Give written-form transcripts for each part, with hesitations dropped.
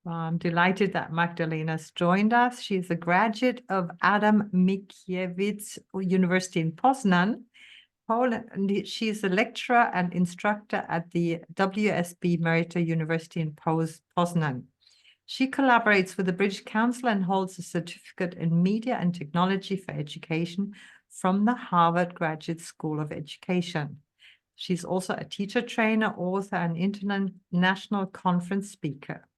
I'm delighted that Magdalena's joined us. She's a graduate of Adam Mickiewicz University in Poznan, Poland. She's a lecturer and instructor at the WSB Merita University in Poznan. She collaborates with the British Council and holds a certificate in media and technology for education from the Harvard Graduate School of Education. She's also a teacher trainer, author, and international conference speaker.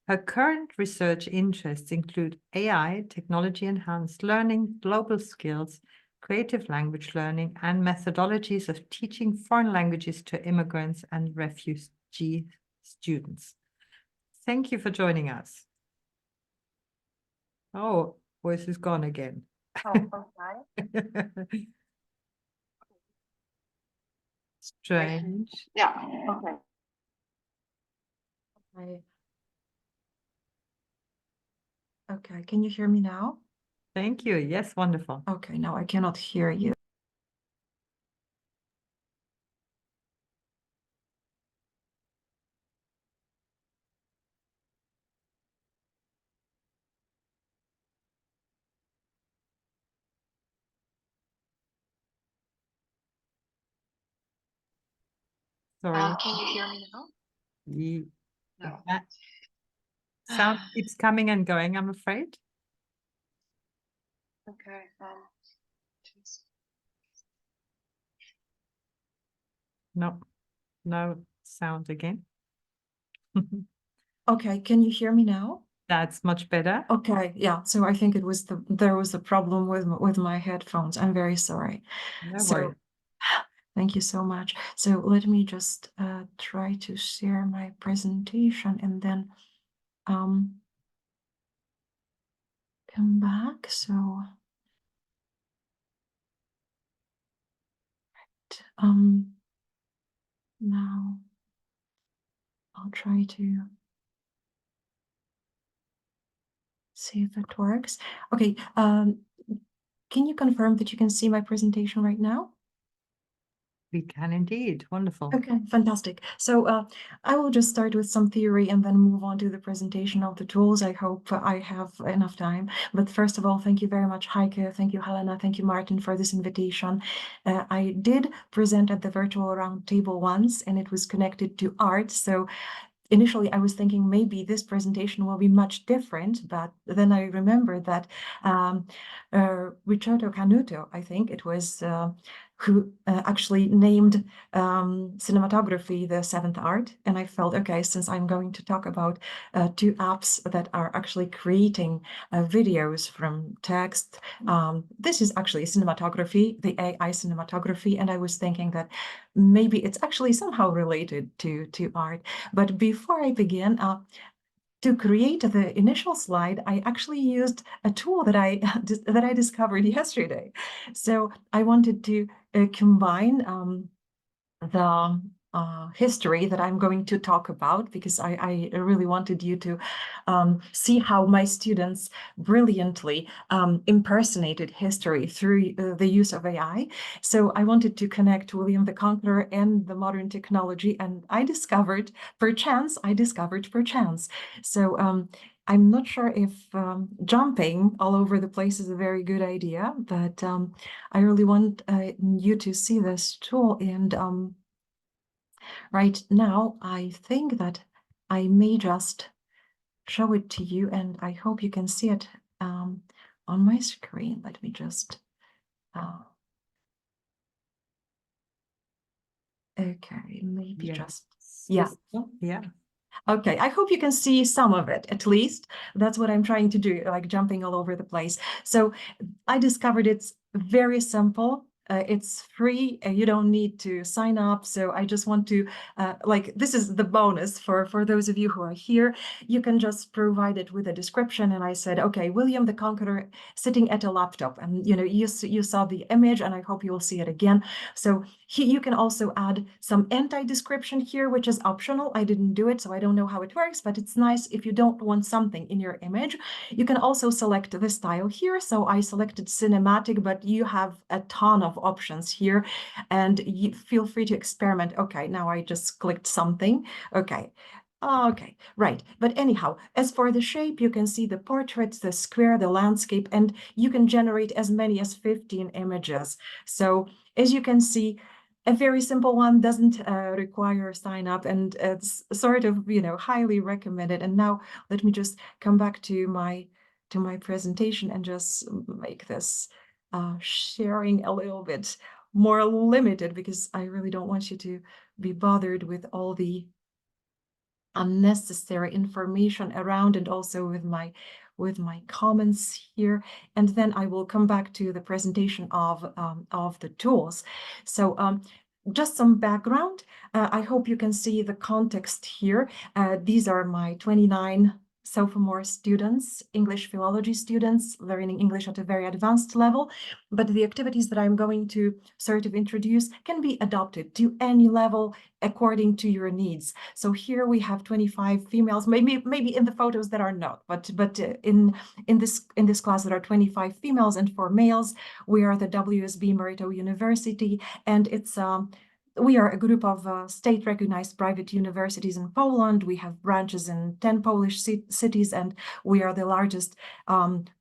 Her current research interests include AI, technology-enhanced learning, global skills, creative language learning, and methodologies of teaching foreign languages to immigrants and refugee students. Thank you for joining us. Oh, voice is gone again. Oh, okay. Strange. Yeah, okay. Okay, can you hear me now? Thank you. Yes, wonderful. Okay, now I cannot hear you. Sorry. Can you hear me now? No. That sound keeps coming and going, I'm afraid. Okay. No, no sound again. Okay, can you hear me now? That's much better. Okay, yeah. So I think it was there was a problem with my headphones. I'm very sorry. No So worries. thank you so much. So let me just try to share my presentation and then come back. So now I'll try to see if it works. Okay, can you confirm that you can see my presentation right now? We can indeed. Wonderful. Okay, fantastic. So I will just start with some theory and then move on to the presentation of the tools. I hope I have enough time. But first of all, thank you very much, Heike. Thank you, Helena. Thank you, Martin, for this invitation. I did present at the virtual roundtable once, and it was connected to art. So initially, I was thinking maybe this presentation will be much different, but then I remembered that Ricciardo Canuto, I think it was, who actually named cinematography the seventh art. And I felt, okay, since I'm going to talk about two apps that are actually creating videos from text, this is actually cinematography, the AI cinematography. And I was thinking that maybe it's actually somehow related to art. But before I begin, to create the initial slide, I actually used a tool that I discovered yesterday. So I wanted to combine the history that I'm going to talk about, because I really wanted you to see how my students brilliantly impersonated history through the use of AI. So I wanted to connect William the Conqueror and the modern technology, and I discovered perchance. So I'm not sure if jumping all over the place is a very good idea, but I really want you to see this tool. And right now, I think that I may just show it to you, and I hope you can see it on my screen. Let me just, okay, maybe Yes. just, yeah. Yeah. Okay, I hope you can see some of it, at least. That's what I'm trying to do, like jumping all over the place. So I discovered it's very simple. It's free. You don't need to sign up. So I just want to, this is the bonus for those of you who are here. You can just provide it with a description. And I said, okay, William the Conqueror sitting at a laptop. And, you saw the image, and I hope you will see it again. So you can also add some anti-description here, which is optional. I didn't do it, so I don't know how it works, but it's nice if you don't want something in your image. You can also select the style here. So I selected cinematic, but you have a ton of options here, and you feel free to experiment. Okay, now I just clicked something. Okay, Okay, right. But anyhow, as for the shape, you can see the portraits, the square, the landscape, and you can generate as many as 15 images. So as you can see, a very simple one doesn't require sign up, and it's sort of, highly recommended. And now let me just come back to my presentation and just make this sharing a little bit more limited, because I really don't want you to be bothered with all the unnecessary information around, and also with my comments here. And then I will come back to the presentation of the tools. So just some background. I hope you can see the context here. These are my 29 sophomore students, English philology students, learning English at a very advanced level. But the activities that I'm going to sort of introduce can be adopted to any level according to your needs. So here we have 25 females, maybe in the photos that are not, but in this class there are 25 females and 4 males. We are the WSB Merito University, and it's we are a group of state-recognized private universities in Poland. We have branches in 10 Polish cities, and we are the largest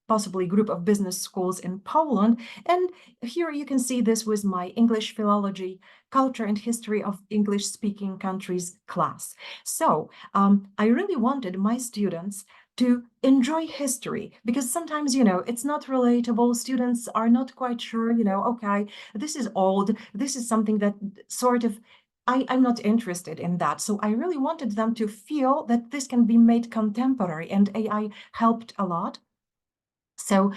possibly group of business schools in Poland. And here you can see this was my English philology, culture and history of English-speaking countries class. So I really wanted my students to enjoy history, because sometimes, it's not relatable. Students are not quite sure, okay, this is old. This is something that sort of, I'm not interested in that. So I really wanted them to feel that this can be made contemporary, and AI helped a lot. So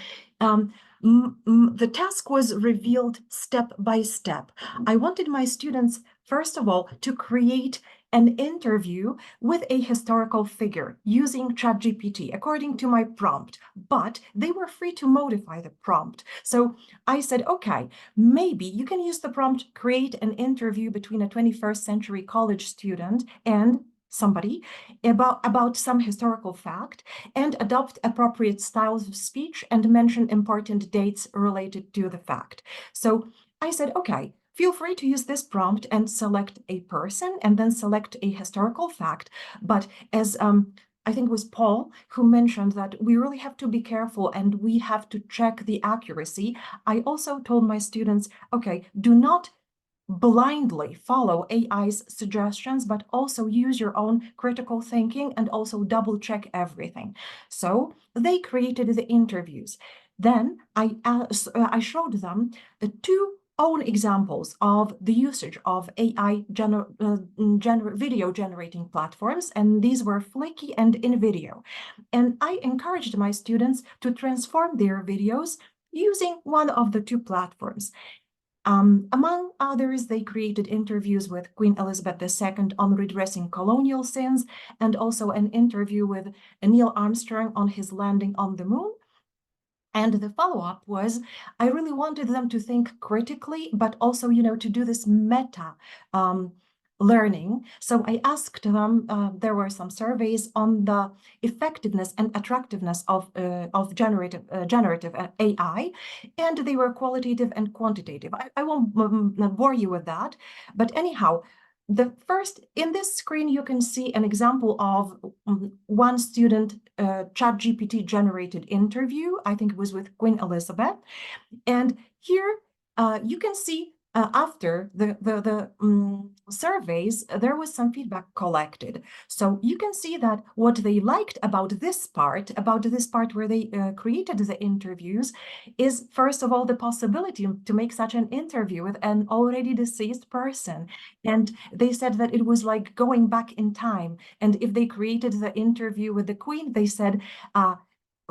the task was revealed step by step. I wanted my students, first of all, to create an interview with a historical figure using ChatGPT according to my prompt, but they were free to modify the prompt. So I said, okay, maybe you can use the prompt, create an interview between a 21st century college student and somebody about some historical fact, and adopt appropriate styles of speech and mention important dates related to the fact. So I said, okay, feel free to use this prompt and select a person and then select a historical fact. But as I think it was Paul who mentioned that we really have to be careful and we have to check the accuracy. I also told my students, okay, do not blindly follow AI's suggestions, but also use your own critical thinking and also double check everything. So they created the interviews. Then I showed them the 2 own examples of the usage of AI video generating platforms, and these were Fliki and inVideo. And I encouraged my students to transform their videos using one of the 2 platforms. Among others, they created interviews with Queen Elizabeth II on redressing colonial sins, and also an interview with Neil Armstrong on his landing on the moon. And the follow-up was, I really wanted them to think critically, but also, to do this meta learning. So I asked them, there were some surveys on the effectiveness and attractiveness of generative AI, and they were qualitative and quantitative. I won't bore you with that, but anyhow, the first, in this screen, you can see an example of one student ChatGPT generated interview. I think it was with Queen Elizabeth. And here you can see after the surveys, there was some feedback collected. So you can see that what they liked about this part where they created the interviews, is first of all the possibility to make such an interview with an already deceased person. And they said that it was like going back in time. And if they created the interview with the Queen, they said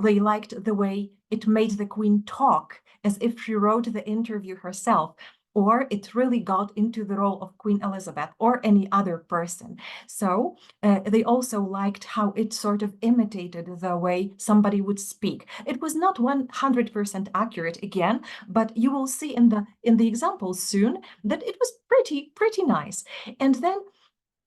they liked the way it made the Queen talk, as if she wrote the interview herself, or it really got into the role of Queen Elizabeth or any other person. So they also liked how it sort of imitated the way somebody would speak. It was not 100% accurate again, but you will see in the examples soon that it was pretty nice. And then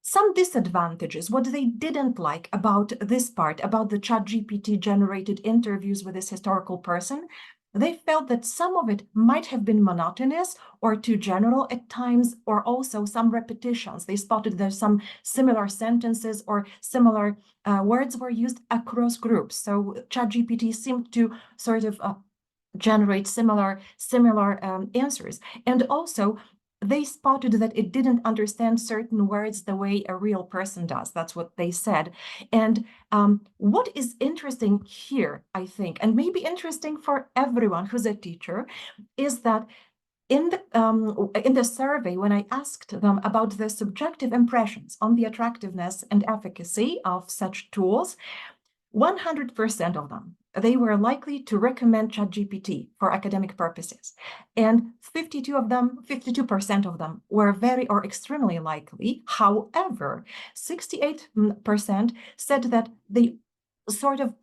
some disadvantages, what they didn't like about this part, about the ChatGPT generated interviews with this historical person, they felt that some of it might have been monotonous or too general at times, or also some repetitions. They spotted there's some similar sentences or similar words were used across groups. So ChatGPT seemed to sort of generate similar answers. And also, they spotted that it didn't understand certain words the way a real person does. That's what they said. And what is interesting here, I think, and maybe interesting for everyone who's a teacher, is that in the survey, when I asked them about their subjective impressions on the attractiveness and efficacy of such tools, 100% of them, they were likely to recommend ChatGPT for academic purposes. And 52% of them were very or extremely likely. However, 68% said that they sort of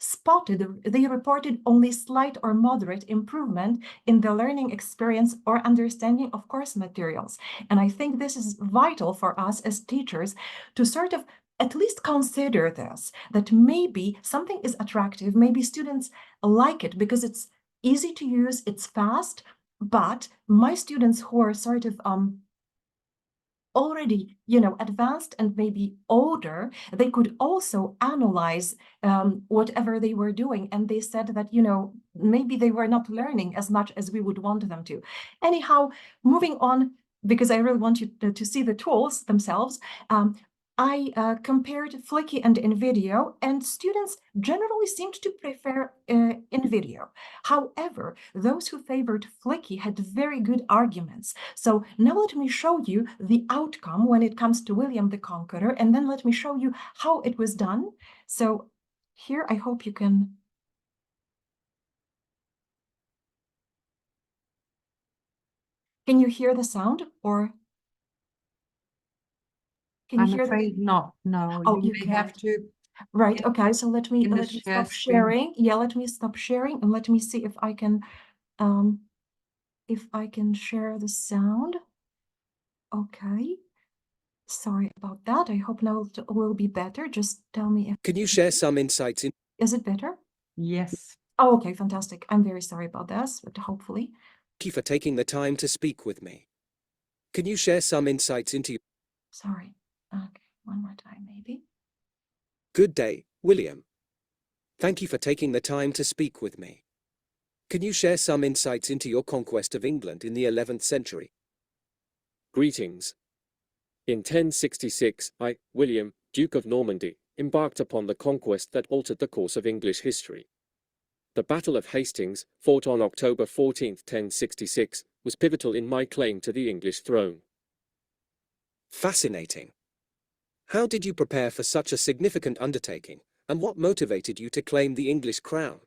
they reported only slight or moderate improvement in the learning experience or understanding of course materials. And I think this is vital for us as teachers to sort of at least consider this, that maybe something is attractive, maybe students like it because it's easy to use, it's fast, but my students who are sort of already, advanced and maybe older, they could also analyze whatever they were doing. And they said that, maybe they were not learning as much as we would want them to. Anyhow, moving on, because I really want you to see the tools themselves, I compared Fliki and inVideo, and students generally seemed to prefer inVideo. However, those who favored Fliki had very good arguments. So now let me show you the outcome when it comes to William the Conqueror, and then let me show you how it was done. So here, I hope you can... Can you hear the sound, or... I'm afraid not. No, Oh, you may have to. Right. Okay. So let me share stop screen. sharing. Yeah, let me stop sharing and let me see if I can share the sound. Okay. Sorry about that. I hope now it will be better. Just tell me if... Can you share some insights in? Is it better? Yes. Oh, okay. Fantastic. I'm very sorry about this, but hopefully. Thank you for taking the time to speak with me. Can you share some insights into? Sorry. Okay. One more time, maybe. Good day, William. Thank you for taking the time to speak with me. Can you share some insights into your conquest of England in the 11th century? Greetings. In 1066, I, William, Duke of Normandy, embarked upon the conquest that altered the course of English history. The Battle of Hastings, fought on October 14, 1066, was pivotal in my claim to the English throne. Fascinating. How did you prepare for such a significant undertaking, and what motivated you to claim the English crown?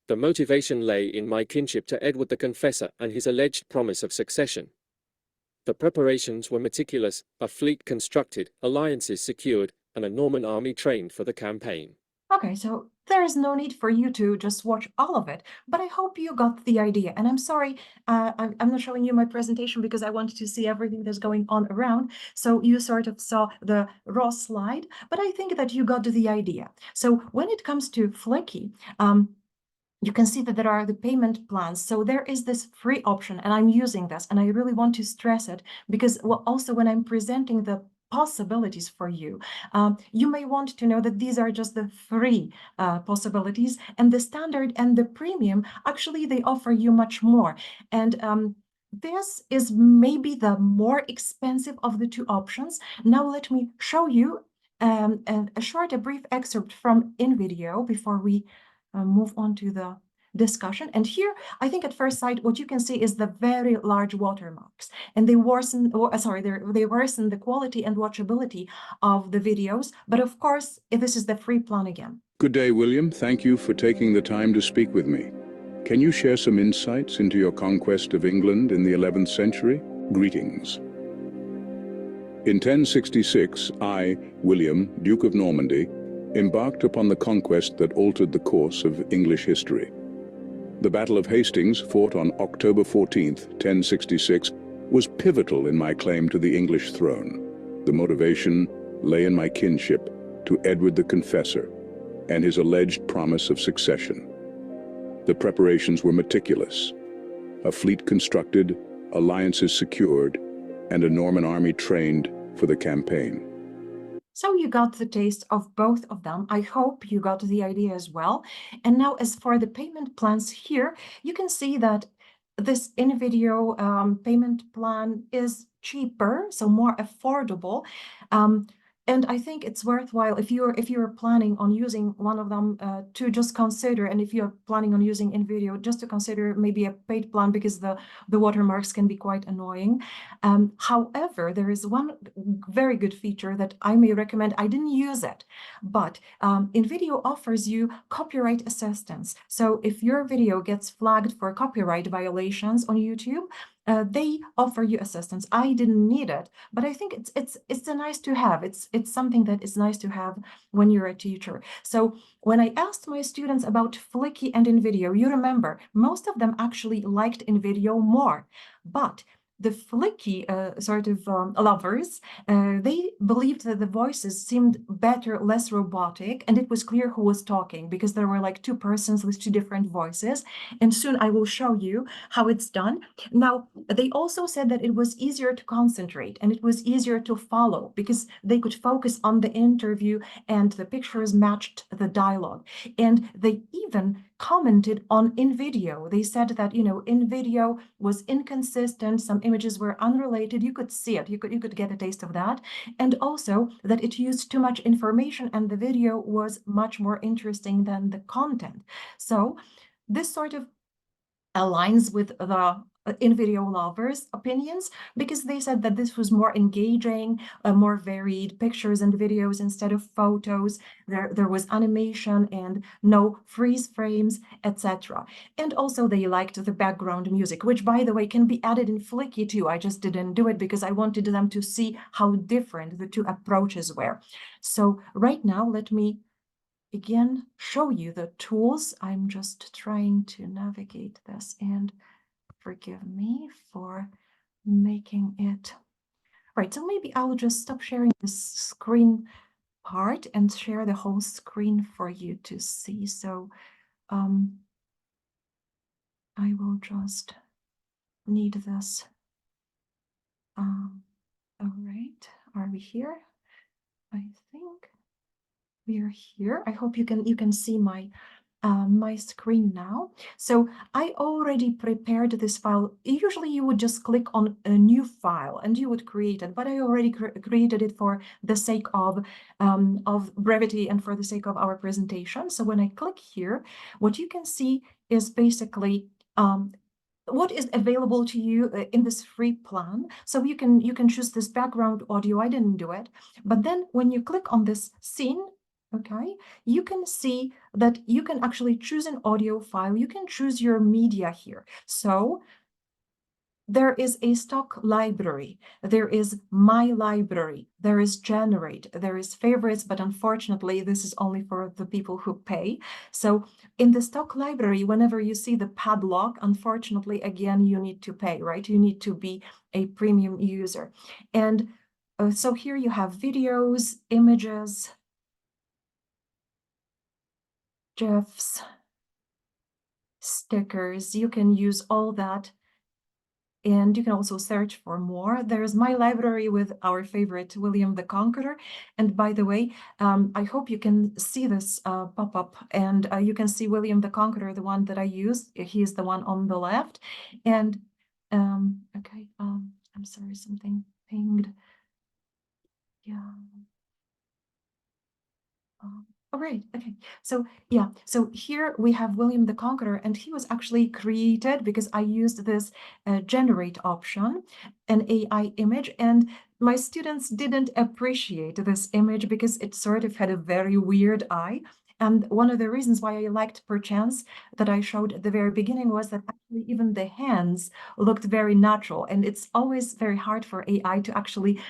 The motivation lay in my kinship to Edward the Confessor and his alleged promise of succession. The preparations were meticulous, a fleet constructed, alliances secured, and a Norman army trained for the campaign. Okay, so there is no need for you to just watch all of it, but I hope you got the idea. And I'm sorry, I'm not showing you my presentation because I wanted to see everything that's going on around. So you sort of saw the raw slide, but I think that you got the idea. So when it comes to Fliki, you can see that there are the payment plans. So there is this free option, and I'm using this, and I really want to stress it because also when I'm presenting the possibilities for you, you may want to know that these are just the free possibilities, and the standard and the premium, actually, they offer you much more. And this is maybe the more expensive of the two options. Now let me show you a brief excerpt from inVideo before we move on to the discussion. And here, I think at first sight, what you can see is the very large watermarks, and they worsen, they worsen the quality and watchability of the videos. But of course, this is the free plan again. Good day, William. Thank you for taking the time to speak with me. Can you share some insights into your conquest of England in the 11th century? Greetings. In 1066, I, William, Duke of Normandy, embarked upon the conquest that altered the course of English history. The Battle of Hastings, fought on October 14, 1066, was pivotal in my claim to the English throne. The motivation lay in my kinship to Edward the Confessor and his alleged promise of succession. The preparations were meticulous. A fleet constructed, alliances secured, and a Norman army trained for the campaign. So you got the taste of both of them. I hope you got the idea as well. And now as for the payment plans here, you can see that this inVideo payment plan is cheaper, so more affordable. And I think it's worthwhile if you're planning on using one of them to just consider, and if you're planning on using inVideo, just to consider maybe a paid plan, because the watermarks can be quite annoying. However, there is one very good feature that I may recommend. I didn't use it, but inVideo offers you copyright assistance. So if your video gets flagged for copyright violations on YouTube, they offer you assistance. I didn't need it, but I think it's a nice to have. It's something that is nice to have when you're a teacher. So when I asked my students about Fliki and inVideo, you remember most of them actually liked inVideo more, but the Fliki lovers, they believed that the voices seemed better, less robotic, and it was clear who was talking because there were like two persons with two different voices. And soon I will show you how it's done. Now, they also said that it was easier to concentrate and it was easier to follow because they could focus on the interview and the pictures matched the dialogue. And they even commented on inVideo. They said that, you know, inVideo was inconsistent, some images were unrelated. You could see it, you could get a taste of that, and also that it used too much information and the video was much more interesting than the content. So this sort of aligns with the inVideo lovers' opinions, because they said that this was more engaging, more varied pictures and videos instead of photos. There was animation and no freeze frames, etc. And also they liked the background music, which, by the way, can be added in Fliki too. I just didn't do it because I wanted them to see how different the two approaches were. So right now, let me again show you the tools. I'm just trying to navigate this, and forgive me for making it right. So maybe I'll just stop sharing this screen part and share the whole screen for you to see. So I will just need this. All right, are we here? I think we are here. I hope you can see my my screen now. So I already prepared this file. Usually you would just click on a new file and you would create it, but I already created it for the sake of brevity and for the sake of our presentation. So when I click here, what you can see is basically what is available to you in this free plan. So you can choose this background audio. I didn't do it, but then when you click on this scene, okay, you can see that you can actually choose an audio file. You can choose your media here. So there is a stock library, there is my library, there is generate, there is favorites, but unfortunately this is only for the people who pay. So in the stock library, whenever you see the padlock, unfortunately, again, you need to pay, right? You need to be a premium user. And so here you have videos, images, GIFs, stickers. You can use all that, and you can also search for more. There's my library with our favorite William the Conqueror. And by the way, I hope you can see this pop up, and you can see William the Conqueror, the one that I used. He's the one on the left. And okay, I'm sorry, something pinged. Yeah. All right, okay, so yeah, so here we have William the Conqueror, and he was actually created because I used this generate option, an AI image, and my students didn't appreciate this image because it sort of had a very weird eye. And one of the reasons why I liked Perchance that I showed at the very beginning was that actually even the hands looked very natural, and it's always very hard for AI to actually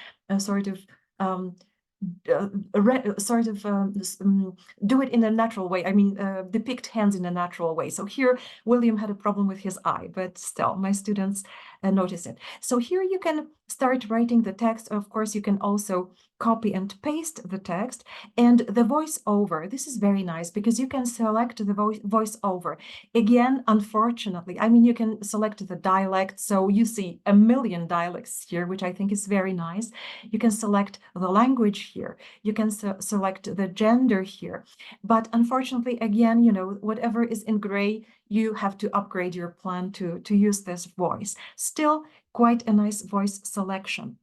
do it in a natural way. I mean, depict hands in a natural way. So here, William had a problem with his eye, but still, my students notice it. So here you can start writing the text. Of course, you can also copy and paste the text, and the voiceover. This is very nice because you can select the voiceover. Again, unfortunately, I mean, you can select the dialect. So you see a million dialects here, which I think is very nice. You can select the language here. You can select the gender here. But unfortunately, again, you know, whatever is in gray, you have to upgrade your plan to use this voice. Still quite a nice voice selection.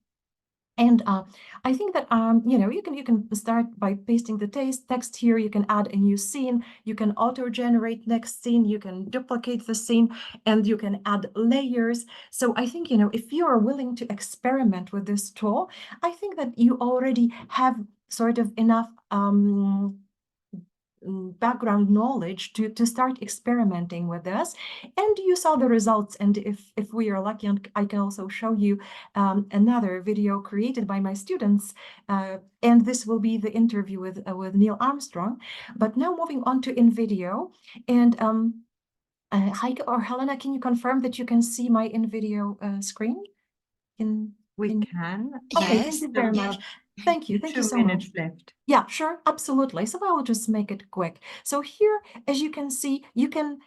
And I think that you know, you can start by pasting the text here. You can add a new scene. You can auto-generate next scene. You can duplicate the scene, and you can add layers. So I think, you know, if you are willing to experiment with this tool, I think that you already have sort of enough background knowledge to start experimenting with this, and you saw the results. And if we are lucky, I can also show you another video created by my students, and this will be the interview with Neil Armstrong. But now moving on to inVideo, and Heike or Helena, can you confirm that you can see my inVideo screen? We can. Okay, Yes. thank you very much. Thank you so 2 much. minutes left. Yeah, sure, absolutely. So I will just make it quick. So here, as you can see, you can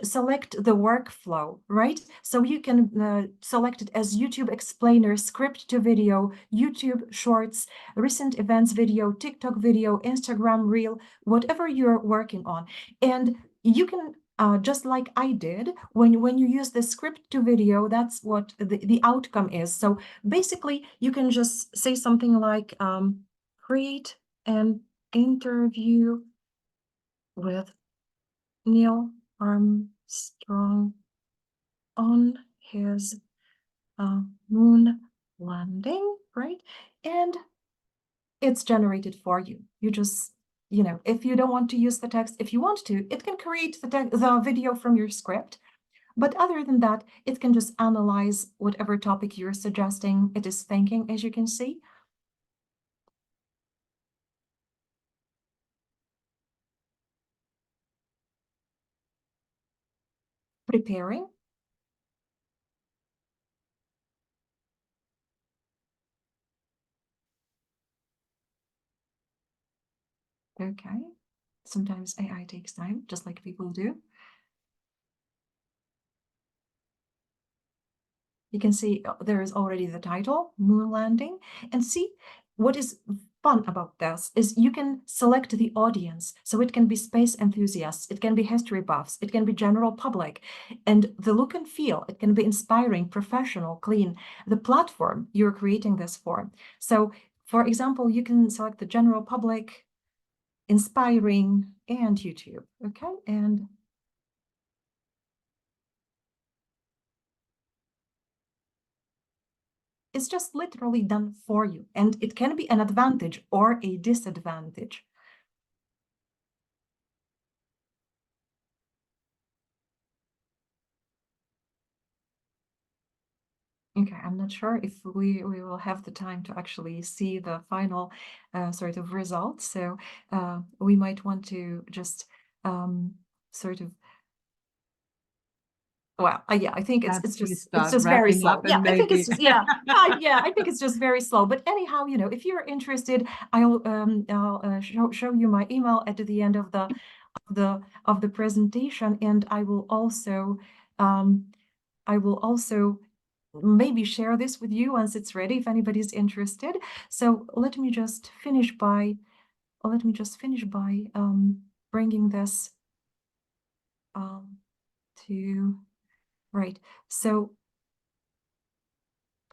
select the workflow, right? So you can select it as YouTube Explainer, script to video, YouTube Shorts, recent events video, TikTok video, Instagram Reel, whatever you're working on. And you can just like I did, when you use the script to video, that's what the outcome is. So basically, you can just say something like, create an interview with Neil Armstrong on his moon landing, right? And it's generated for you. You just, you know, if you don't want to use the text, if you want to, it can create the video from your script. But other than that, it can just analyze whatever topic you're suggesting it is thinking, as you can see. Preparing. Okay. Sometimes AI takes time, just like people do. You can see there is already the title, Moon Landing. And see, what is fun about this is you can select the audience. So it can be space enthusiasts, it can be history buffs, it can be general public. And the look and feel, it can be inspiring, professional, clean. The platform you're creating this for. So, for example, you can select the general public, inspiring, and YouTube. Okay, and it's just literally done for you, and it can be an advantage or a disadvantage. Okay, I'm not sure if we will have the time to actually see the final sort of results. So we might want to just sort of, well, yeah, I think it's just very slow. Yeah, I think it's just, yeah, yeah, I think it's just very slow. But anyhow, you know, if you're interested, I'll show you my email at the end of the presentation, and I will also maybe share this with you once it's ready if anybody's interested. So let me just finish by bringing this to right. So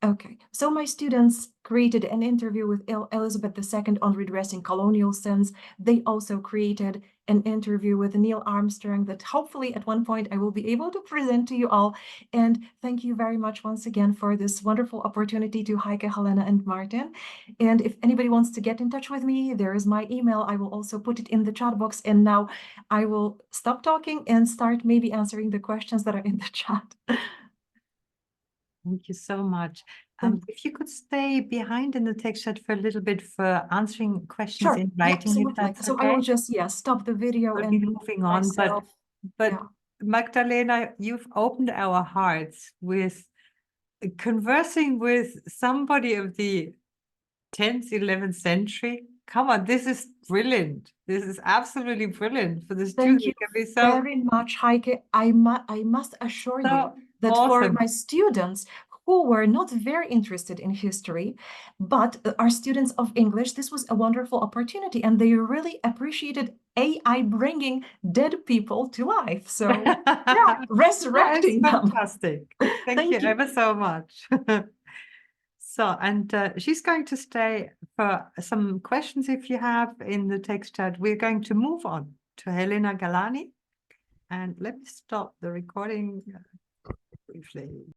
okay, so my students created an interview with Elizabeth II on redressing colonial sins. They also created an interview with Neil Armstrong that hopefully at one point I will be able to present to you all. And thank you very much once again for this wonderful opportunity to Heike, Helena, and Martin. And if anybody wants to get in touch with me, there is my email. I will also put it in the chat box. And now I will stop talking and start maybe answering the questions that are in the chat. Thank you so much. If you could stay behind in the text chat for a little bit for answering questions Sure, in writing, absolutely. if that's So okay. I will just stop the video We'll and be moving on, myself. but Yeah. Magdalena, you've opened our hearts with conversing with somebody of the 10th, 11th century. Come on, this is brilliant. This is absolutely brilliant for the Thank students. you It can be so, very much, Heike. I must assure you so that for awesome. my students who were not very interested in history, but are students of English, this was a wonderful opportunity, and they really appreciated AI bringing dead people to life. So yeah, That is resurrecting them. fantastic. Thank Thank you you. ever so much. So, and she's going to stay for some questions if you have in the text chat. We're going to move on to Helena Galani. And let me stop the recording briefly.